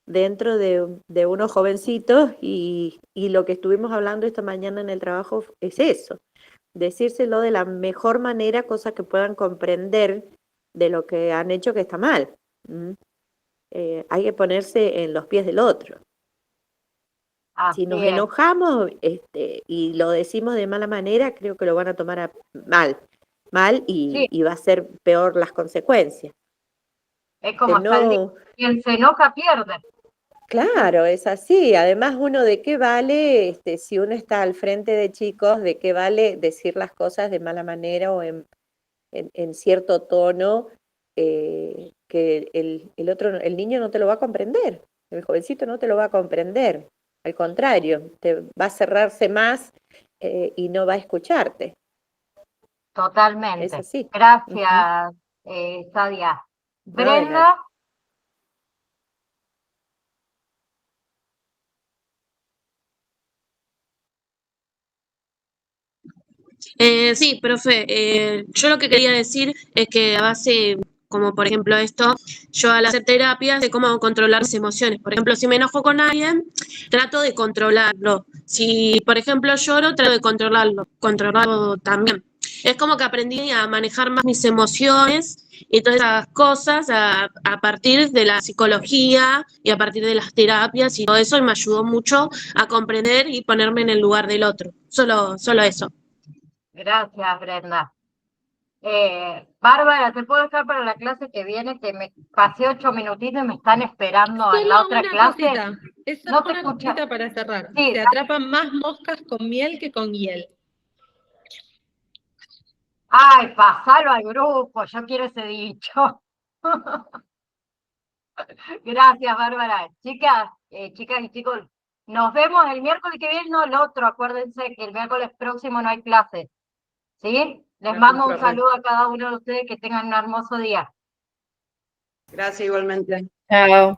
Speaker 7: dentro de unos jovencitos y lo que estuvimos hablando esta mañana en el trabajo es eso, decírselo de la mejor manera, cosa que puedan comprender de lo que han hecho que está mal. Hay que ponerse en los pies del otro. Si
Speaker 1: así
Speaker 7: nos
Speaker 1: es.
Speaker 7: enojamos y lo decimos de mala manera, creo que lo van a tomar mal
Speaker 1: Sí,
Speaker 7: y va a ser peor las consecuencias.
Speaker 1: es como está el dicho,
Speaker 7: No,
Speaker 1: quien se enoja pierde.
Speaker 7: claro, es así. Además, uno de qué vale, si uno está al frente de chicos, de qué vale decir las cosas de mala manera o en cierto tono, que el niño no te lo va a comprender, el jovencito no te lo va a comprender. Al contrario, te va a cerrarse más y no va a escucharte. Es
Speaker 1: Totalmente.
Speaker 7: así. Ujú.
Speaker 1: Gracias, Sadia.
Speaker 7: No, de nada.
Speaker 1: Brenda,
Speaker 8: Sí, profe, yo lo que quería decir es que a base, como por ejemplo esto, yo al hacer terapia sé cómo controlar mis emociones. Por ejemplo, si me enojo con alguien, trato de controlarlo. Si, por ejemplo, lloro, trato de controlarlo también. Es como que aprendí a manejar más mis emociones y todas esas cosas a partir de la psicología y a partir de las terapias y todo eso, y me ayudó mucho a comprender y ponerme en el lugar del otro. Solo eso.
Speaker 1: gracias, Brenda. Bárbara, ¿te puedo dejar para la clase que viene? Que me pasé 8 minutitos y me están esperando en la
Speaker 9: Solo
Speaker 1: otra
Speaker 9: una
Speaker 1: clase.
Speaker 9: cosita, es
Speaker 1: No
Speaker 9: solo
Speaker 1: te
Speaker 9: una
Speaker 1: escucha.
Speaker 9: cosita para cerrar.
Speaker 1: Sí,
Speaker 9: Se atrapan más moscas con miel que con hiel.
Speaker 1: ay, pasalo al grupo, yo quiero ese dicho. Gracias, Bárbara. Chicas y chicos, nos vemos el miércoles que viene, no el otro. Acuérdense que el miércoles próximo no hay clase. ¿Sí? Les
Speaker 6: Gracias,
Speaker 1: mando un
Speaker 6: profe.
Speaker 1: saludo a cada uno de ustedes, que tengan un hermoso día.
Speaker 6: Gracias igualmente.
Speaker 5: Chao.